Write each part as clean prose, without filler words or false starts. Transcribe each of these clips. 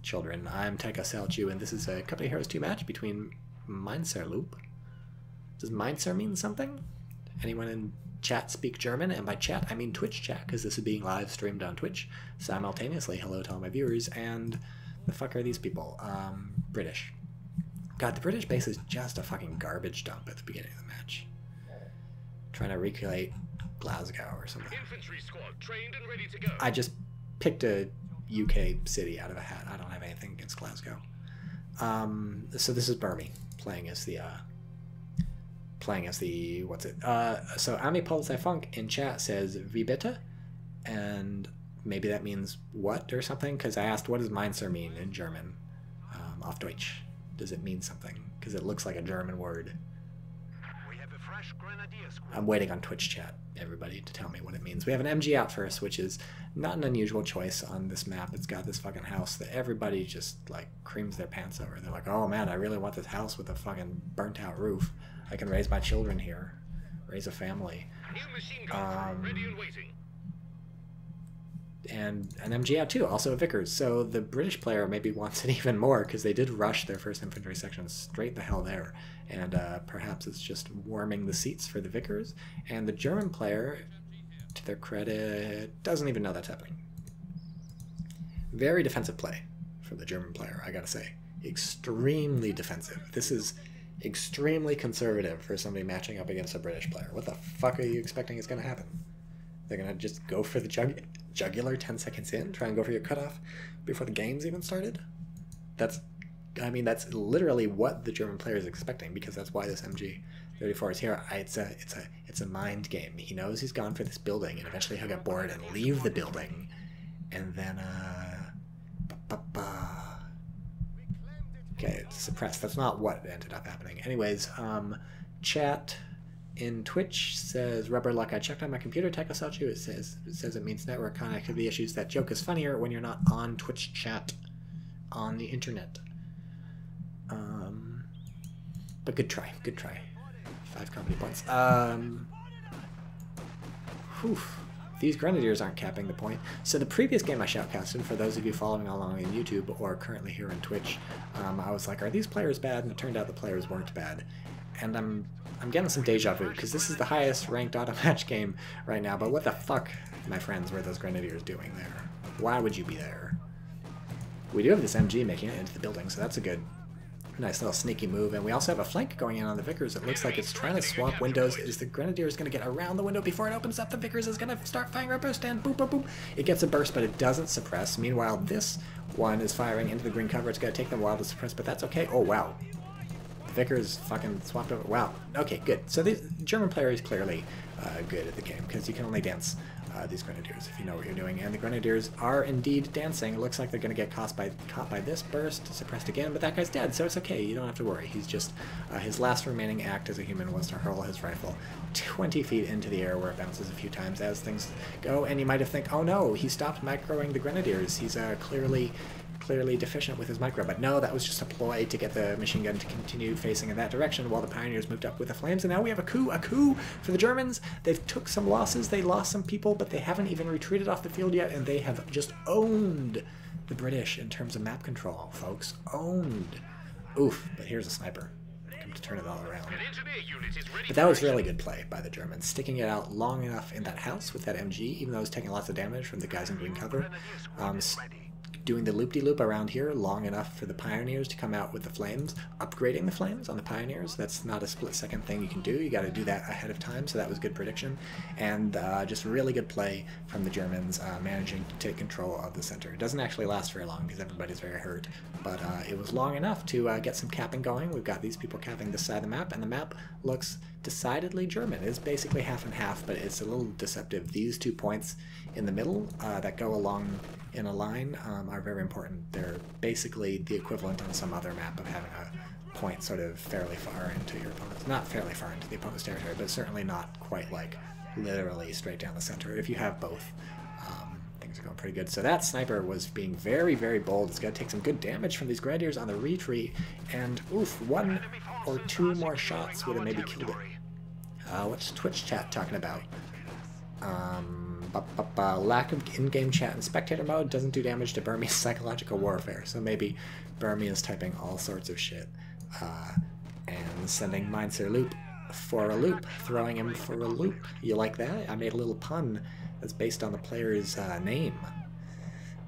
children. I'm TychoCelchuuu, and this is a Company Heroes 2 match between Mainzerloop. Does Mainzer mean something? Anyone in chat speak German? And by chat, I mean Twitch chat, because this is being live streamed on Twitch simultaneously. Hello to all my viewers. And the fuck are these people? British. God, the British base is just a fucking garbage dump at the beginning of the match. Trying to recreate Glasgow or something. Infantry squad trained and ready to go. I just picked a UK city out of a hat. I don't have anything against Glasgow. So this is Burmy playing as the what's it? So Ami Polizei in chat says Wie bitte? And maybe that means what or something, because I asked what does Mainzer mean in German, auf Deutsch. Does it mean something? Because it looks like a German word. We have a fresh grenadier squad. I'm waiting on Twitch chat, everybody, to tell me what it means. We have an MG out first, which is not an unusual choice on this map. It's got this fucking house that everybody just, like, creams their pants over. They're like, oh man, I really want this house with a fucking burnt-out roof. I can raise my children here, raise a family. New machine guns ready and waiting. And an MG out too, also a Vickers. So the British player maybe wants it even more, because they did rush their first infantry section straight the hell there. And perhaps it's just warming the seats for the Vickers. And the German player, to their credit, doesn't even know that's happening. Very defensive play from the German player, I gotta say. Extremely defensive. This is extremely conservative for somebody matching up against a British player. What the fuck are you expecting is gonna happen? They're gonna just go for the jugular 10 seconds in, try and go for your cutoff before the game's even started? That's literally what the German player is expecting, because that's why this MG34 is here. It's a mind game. He knows he's gone for this building, and eventually he'll get bored and leave the building, and then okay, it's suppressed. That's not what ended up happening. Anyways, chat in Twitch says, rubber luck, I checked on my computer, TychoCelchuuu, it says it means network connectivity issues. That joke is funnier when you're not on Twitch chat on the internet. But good try, good try. 5 company points. These Grenadiers aren't capping the point. So the previous game I shoutcasted, for those of you following along on YouTube or currently here on Twitch, I was like, are these players bad? And it turned out the players weren't bad. And I'm getting some deja vu, because this is the highest ranked auto match game right now, but what the fuck, my friends, were those Grenadiers doing there? Why would you be there? We do have this MG making it into the building, so that's a good, nice little sneaky move, and we also have a flank going in on the Vickers. It looks like it's trying to swap windows. Is the Grenadier going to get around the window before it opens up? The Vickers is going to start firing a burst, and boop, boop, boop. It gets a burst, but it doesn't suppress. Meanwhile, this one is firing into the green cover. It's going to take them a while to suppress, but that's okay. Oh, wow. Vickers fucking swapped over. Wow. Okay, good. So the German player is clearly good at the game, because you can only dance these Grenadiers if you know what you're doing. And the Grenadiers are indeed dancing. It looks like they're going to get caught by this burst, suppressed again, but that guy's dead, so it's okay. You don't have to worry. He's just, his last remaining act as a human was to hurl his rifle 20 feet into the air, where it bounces a few times as things go. And you might have think, oh no, he stopped microing the Grenadiers. He's clearly deficient with his micro, but no, that was just a ploy to get the machine gun to continue facing in that direction while the Pioneers moved up with the flames. And now we have a coup for the Germans. They've took some losses, they lost some people, but they haven't even retreated off the field yet, and they have just owned the British in terms of map control, folks. Owned. Oof, but here's a sniper. Come to turn it all around. But that was really good play by the Germans, sticking it out long enough in that house with that MG, even though it was taking lots of damage from the guys in green cover. Doing the loop-de-loop around here long enough for the Pioneers to come out with the flames, upgrading the flames on the Pioneers. That's not a split-second thing you can do. You got to do that ahead of time, so that was good prediction. And just really good play from the Germans, managing to take control of the center. It doesn't actually last very long because everybody's very hurt, but it was long enough to get some capping going. We've got these people capping this side of the map, and the map looks decidedly German. It's basically half and half, but it's a little deceptive. These 2 points in the middle that go along in a line are very important. They're basically the equivalent on some other map of having a point sort of fairly far into your opponent's, not fairly far into the opponent's territory, but certainly not quite like literally straight down the center. If you have both, things are going pretty good. So that sniper was being very, very bold. It's going to take some good damage from these Grenadiers on the retreat, and oof, 1 or 2 more shots would have maybe killed it. What's Twitch chat talking about? Lack of in-game chat and spectator mode doesn't do damage to Burmese psychological warfare. So maybe Burmese is typing all sorts of shit. And sending Mindser Loop for a loop, throwing him for a loop. You like that? I made a little pun that's based on the player's name.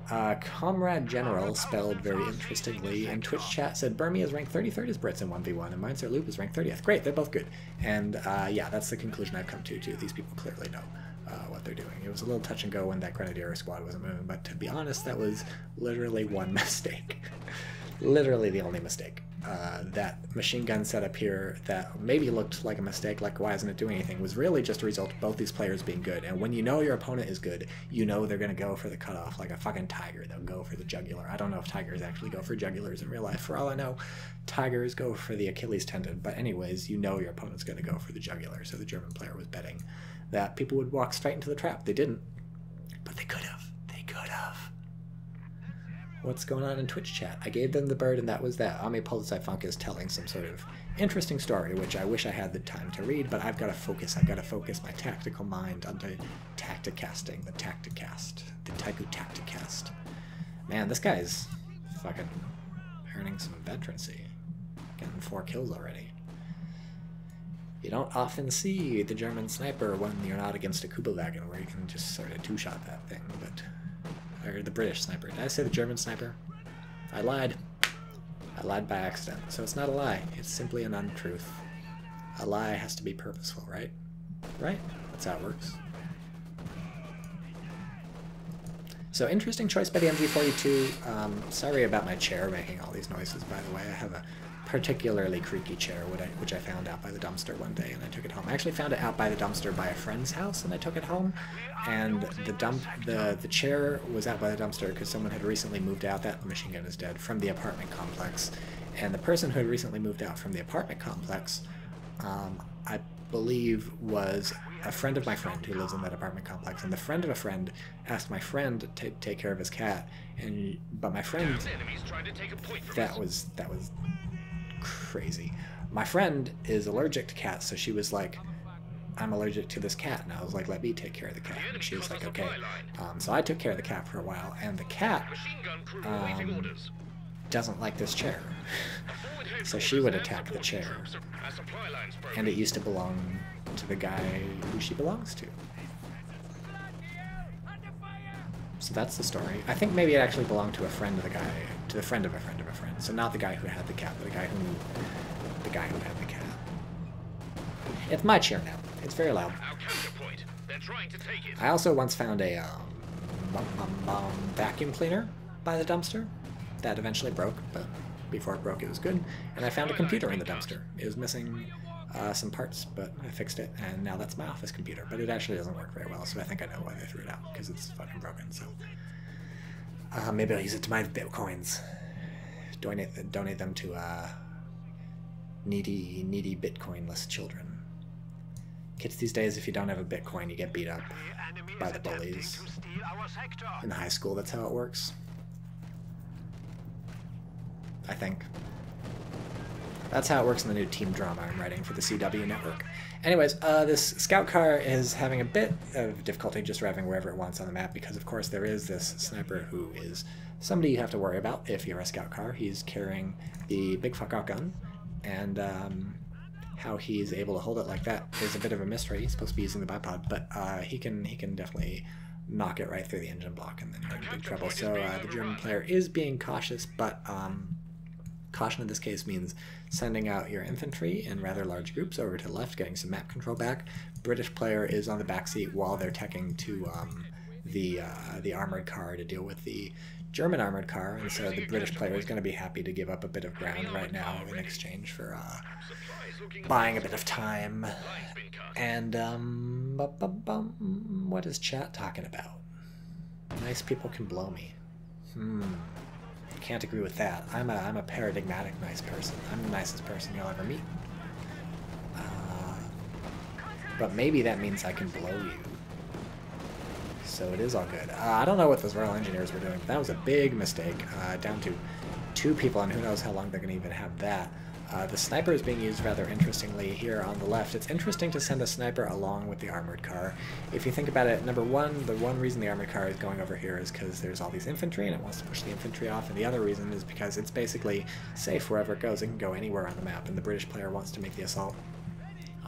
Comrade General, spelled very interestingly, in Twitch chat said Burmese is ranked 33rd as Brits in 1v1, and Mindser Loop is ranked 30th. Great, they're both good. And yeah, that's the conclusion I've come to, too. These people clearly know what they're doing. It was a little touch and go when that Grenadier squad wasn't moving, but to be honest, that was literally one mistake. Literally the only mistake. That machine gun setup here that maybe looked like a mistake, like why isn't it doing anything, was really just a result of both these players being good. And when you know your opponent is good, you know they're going to go for the cutoff like a fucking tiger. They'll go for the jugular. I don't know if tigers actually go for jugulars in real life. For all I know, tigers go for the Achilles tendon. But anyways, you know your opponent's going to go for the jugular. So the German player was betting that people would walk straight into the trap. They didn't, but they could have. They could have. What's going on in Twitch chat? I gave them the bird and that was that. Ami Polizei Funk is telling some sort of interesting story, which I wish I had the time to read, but I've got to focus. I've got to focus my tactical mind onto tacticasting, the tacticast, the Tycho tacticast. Man, this guy's fucking earning some veterancy. Getting 4 kills already. You don't often see the German sniper when you're not against a Kubelwagen where you can just sort of two-shot that thing, but... Or the British sniper. Did I say the German sniper? I lied. I lied by accident. So it's not a lie. It's simply an untruth. A lie has to be purposeful, right? Right? That's how it works. So interesting choice by the MG42. Sorry about my chair making all these noises, by the way. I have a particularly creaky chair, which I found out by the dumpster one day, and I took it home. I actually found it out by the dumpster by a friend's house, and I took it home. And the chair was out by the dumpster because someone had recently moved out. That machine gun is dead, from the apartment complex. And the person who had recently moved out from the apartment complex, I believe, was a friend of my friend who lives in that apartment complex. And the friend of a friend asked my friend to take care of his cat, but my friend, that was crazy. My friend is allergic to cats, so she was like, I'm allergic to this cat, and I was like, let me take care of the cat. And she was like, okay. So I took care of the cat for a while, and the cat doesn't like this chair. So she would attack the chair, and it used to belong to the guy who she belongs to. So that's the story. I think maybe it actually belonged to a friend of the guy, to the friend of a friend of a friend. So not the guy who had the cat, but the guy who had the cat. It's my chair now. It's very loud. I also once found a vacuum cleaner by the dumpster. That eventually broke, but before it broke it was good. And I found a computer in the dumpster. It was missing some parts, but I fixed it, and now that's my office computer. But it actually doesn't work very well, so I think I know why they threw it out, because it's fucking broken. So maybe I'll use it to buy bitcoins. Donate them to needy Bitcoinless children. Kids these days, if you don't have a Bitcoin, you get beat up by the bullies. In high school, that's how it works. I think. That's how it works in the new team drama I'm writing for the CW network. Anyways, this scout car is having a bit of difficulty just driving wherever it wants on the map because, of course, there is this sniper who is somebody you have to worry about if you're a scout car. He's carrying the big fuck-out gun, and how he's able to hold it like that is a bit of a mystery. He's supposed to be using the bipod, but he can definitely knock it right through the engine block, and then you're in big trouble. So the German player is being cautious, but caution in this case means sending out your infantry in rather large groups over to the left, getting some map control back. British player is on the back seat while they're teching to the armored car to deal with the German armored car, and so the British player is going to be happy to give up a bit of ground right now in exchange for buying a bit of time. And what is chat talking about? Nice people can blow me. Can't agree with that. I'm a paradigmatic nice person. I'm the nicest person you'll ever meet. But maybe that means I can blow you. So it is all good. I don't know what those Royal Engineers were doing, but that was a big mistake. Down to 2 people, and who knows how long they're going to even have that. The sniper is being used rather interestingly here on the left. It's interesting to send a sniper along with the armored car. If you think about it, number one, the one reason the armored car is going over here is because there's all these infantry and it wants to push the infantry off, and the other reason is because it's basically safe wherever it goes. It can go anywhere on the map, and the British player wants to make the assault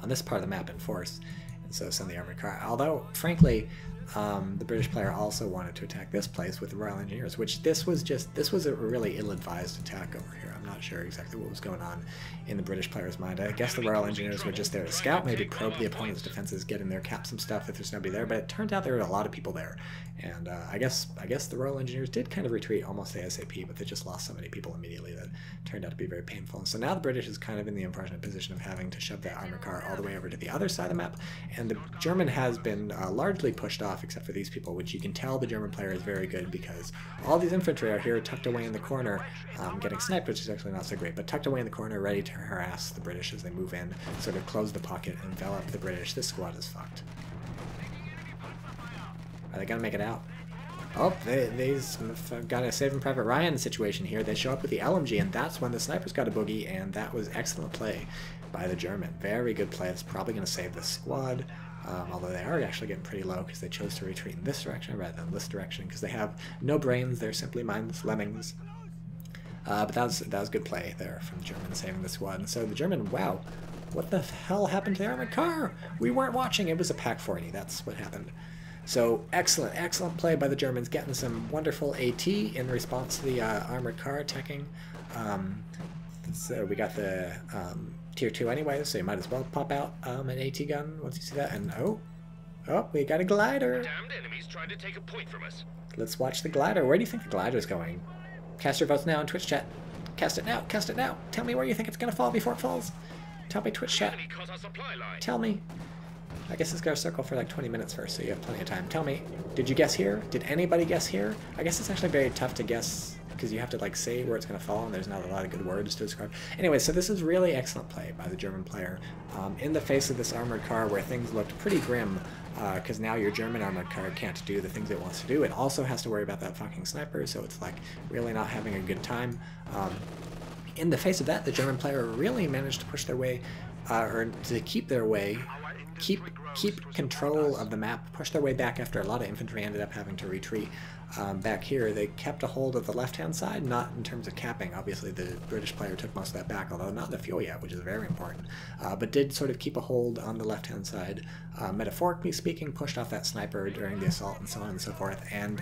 on this part of the map in force, and so send the armored car. Although, frankly, the British player also wanted to attack this place with the Royal Engineers, which this was a really ill-advised attack over here. I'm not sure exactly what was going on in the British player's mind. I guess the Royal Engineers were just there to scout, maybe probe the opponent's defenses, get in there, cap some stuff if there's nobody there, but it turned out there were a lot of people there. And I guess the Royal Engineers did kind of retreat almost ASAP, but they just lost so many people immediately that turned out to be very painful. And so now the British is kind of in the unfortunate position of having to shove that armored car all the way over to the other side of the map, and the German has been largely pushed off except for these people, which you can tell the German player is very good because all these infantry are here tucked away in the corner, getting sniped, which is actually not so great, but tucked away in the corner ready to harass the British as they move in, sort of close the pocket, envelop the British. This squad is fucked. Are they gonna make it out? Oh, they've got a Saving Private Ryan situation here. They show up with the LMG, and that's when the snipers got a boogie, and that was excellent play by the German. Very good play. It's probably going to save the squad, although they are actually getting pretty low because they chose to retreat in this direction rather than this direction because they have no brains. They're simply mindless lemmings. But that was good play there from the German, saving the squad. And so the German, wow, what the hell happened to the armored car? We weren't watching. It was a Pack 40. That's what happened. So excellent play by the Germans, getting some wonderful AT in response to the armored car attacking. So we got the tier 2 anyway, so you might as well pop out an AT gun once you see that. And oh, we got a glider. Damned enemies trying to take a point from us. Let's watch the glider. Where do you think the glider is going? Cast your votes now in Twitch chat. Cast it now. Cast it now. Tell me where you think it's gonna fall before it falls. Tell me, Twitch chat. Tell me. I guess it's got to circle for like 20 minutes first, so you have plenty of time. Tell me, did you guess here? Did anybody guess here? I guess it's actually very tough to guess because you have to like say where it's going to fall, and there's not a lot of good words to describe. Anyway, so this is really excellent play by the German player in the face of this armored car where things looked pretty grim because now your German armored car can't do the things it wants to do. It also has to worry about that fucking sniper, so it's like really not having a good time. In the face of that, the German player really managed to push their way, or to keep their way, keep control of the map, push their way back after a lot of infantry ended up having to retreat back here. They kept a hold of the left-hand side, not in terms of capping. Obviously, the British player took most of that back, although not the fuel yet, which is very important, but did sort of keep a hold on the left-hand side. Metaphorically speaking, pushed off that sniper during the assault and so on and so forth, and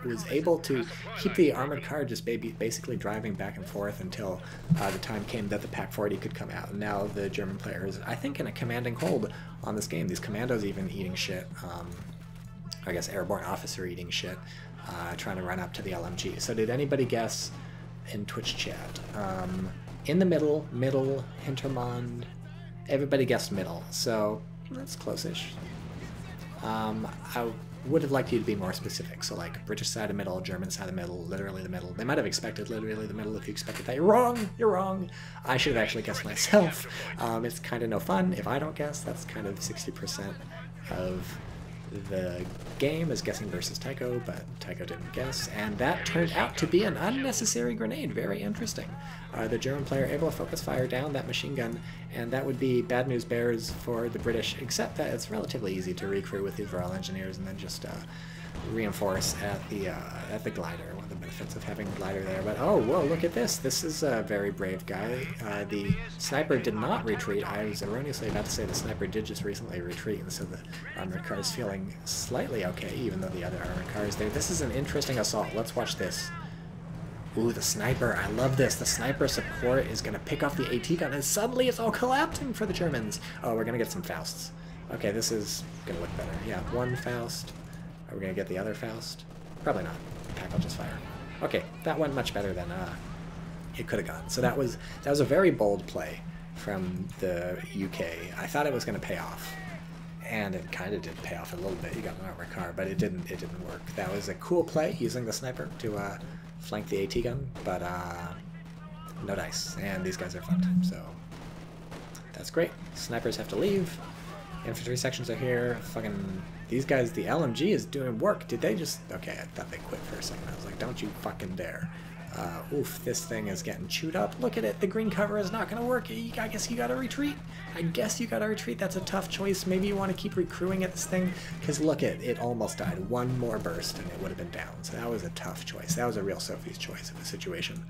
was able to keep the armored car just basically driving back and forth until the time came that the Pack 40 could come out. And now the German player is, I think, in a commanding hold on this game. These commandos even eating shit. I guess airborne officer eating shit, trying to run up to the LMG. So did anybody guess in Twitch chat? In the middle, Hintermond, everybody guessed middle, so that's close-ish. I would have liked you to be more specific, so like British side of middle, German side of middle, literally the middle. They might have expected literally the middle if you expected that. You're wrong! You're wrong! I should have actually guessed myself. It's kind of no fun if I don't guess. That's kind of 60% of the game is guessing versus Tycho, but Tycho didn't guess, and that turned out to be an unnecessary grenade. Very interesting. The German player able to focus fire down that machine gun, and that would be bad news bears for the British, except that it's relatively easy to recruit with these Royal Engineers and then just reinforce at the glider. One of the benefits of having a glider there. But oh, whoa, look at this. This is a very brave guy. The sniper did not retreat. I was erroneously about to say the sniper did just recently retreat, and so the armored car is feeling slightly okay, even though the other armored car is there. This is an interesting assault. Let's watch this. Ooh, the sniper. I love this. The sniper support is going to pick off the AT gun, and suddenly it's all collapsing for the Germans. Oh, we're going to get some Fausts. Okay, this is going to look better. Yeah, one Faust. Are we going to get the other Faust? Probably not. Pack will just fire. Okay, that went much better than it could have gone. So that was a very bold play from the UK. I thought it was going to pay off, and it kind of did pay off a little bit. You got an armored car, but it didn't work. That was a cool play using the sniper to flank the AT gun, but no dice, and these guys are fucked. So that's great. Snipers have to leave. Infantry sections are here. Fucking these guys, the LMG is doing work. Did they just... Okay, I thought they quit for a second. I was like, don't you fucking dare. Oof, this thing is getting chewed up. Look at it. The green cover is not going to work. I guess you got to retreat. That's a tough choice. Maybe you want to keep recruiting at this thing, because look at it, almost died. One more burst and it would have been down. So that was a tough choice. That was a real Sophie's choice of a situation.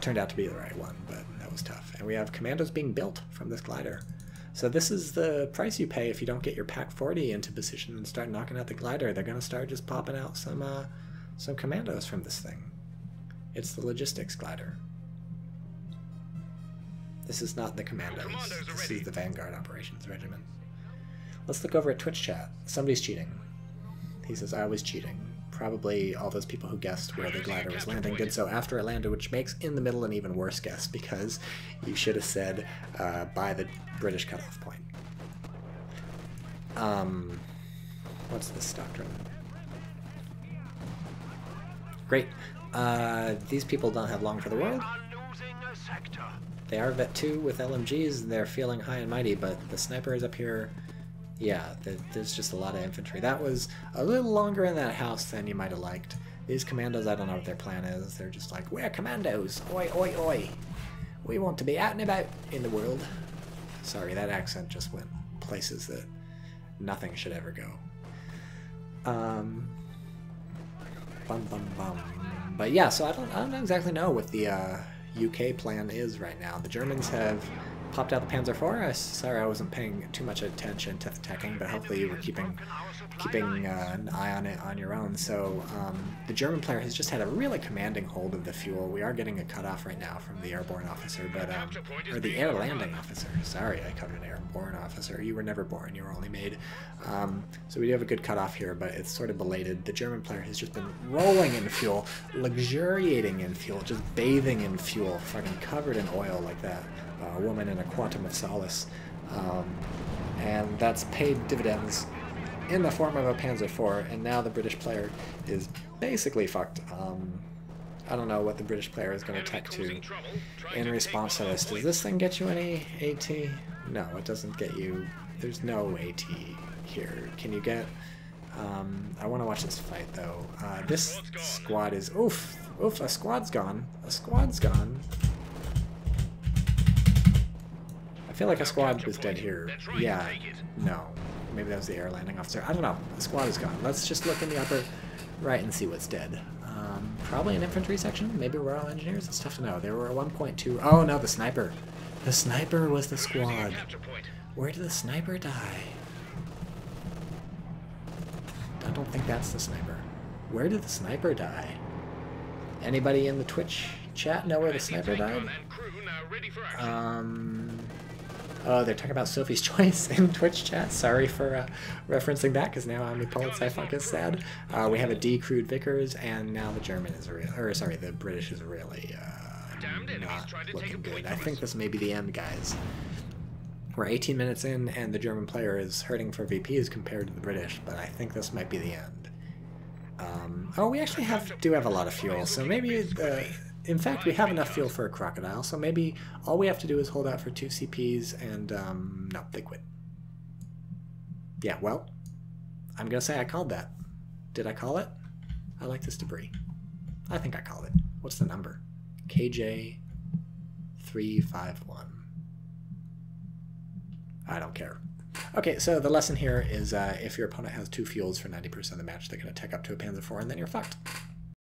Turned out to be the right one, but that was tough. And we have commandos being built from this glider. So this is the price you pay if you don't get your Pack 40 into position and start knocking out the glider. They're going to start just popping out some commandos from this thing. It's the logistics glider. This is not the commandos. This is the Vanguard Operations Regiment. Let's look over at Twitch chat. Somebody's cheating. He says, I was cheating. Probably all those people who guessed where the glider was landing did so after it landed, which makes in the middle an even worse guess, because you should have said by the British cutoff point. What's this doctrine? Great. These people don't have long for the world. They are Vet 2 with LMGs. They're feeling high and mighty, but the sniper is up here. Yeah, there's just a lot of infantry. That was a little longer in that house than you might have liked. These commandos, I don't know what their plan is. They're just like, we're commandos! Oi, oi, oi! We want to be out and about in the world. Sorry, that accent just went places that nothing should ever go. Bum, bum, bum. But yeah, so I don't exactly know what the UK plan is right now. The Germans have popped out the Panzer IV. Sorry, I wasn't paying too much attention to the teching, but hopefully you were keeping an eye on it on your own. So the German player has just had a really commanding hold of the fuel. We are getting a cutoff right now from the airborne officer, but or the air landing officer. Sorry, I covered an airborne officer. You were never born. You were only made. So we do have a good cutoff here, but it's sort of belated. The German player has just been rolling in fuel, luxuriating in fuel, just bathing in fuel, fucking covered in oil like that. A woman in a quantum of solace, and that's paid dividends in the form of a Panzer IV, and now the British player is basically fucked. I don't know what the British player is going to tech to in response to this. Does this thing get you any AT? No, it doesn't get you. There's no AT here. Can you get... I want to watch this fight, though. This squad is... Oof! Oof, a squad's gone. A squad's gone. I feel like a squad was dead here. Yeah, no. Maybe that was the air landing officer. I don't know. The squad is gone. Let's just look in the upper right and see what's dead. Probably an infantry section. Maybe Royal Engineers. It's tough to know. There were 1.2. Oh no, the sniper. The sniper was the squad. Where did the sniper die? I don't think that's the sniper. Where did the sniper die? Anybody in the Twitch chat know where the sniper died? Oh, they're talking about Sophie's choice in Twitch chat. Sorry for referencing that, because now I'm a Poet Sci-Funk is sad. We have a decrewed Vickers, and now the German is the British is really not looking good. I think this may be the end, guys. We're 18 minutes in, and the German player is hurting for VPs compared to the British, but I think this might be the end. Oh, we actually do have a lot of fuel, so maybe... in fact, we have enough fuel for a crocodile, so maybe all we have to do is hold out for 2 CPs, and, no, they quit. Yeah, well, I'm gonna say I called that. Did I call it? I like this debris. I think I called it. What's the number? KJ351. I don't care. Okay, so the lesson here is if your opponent has 2 fuels for 90% of the match, they're going to tech up to a Panzer IV, and then you're fucked.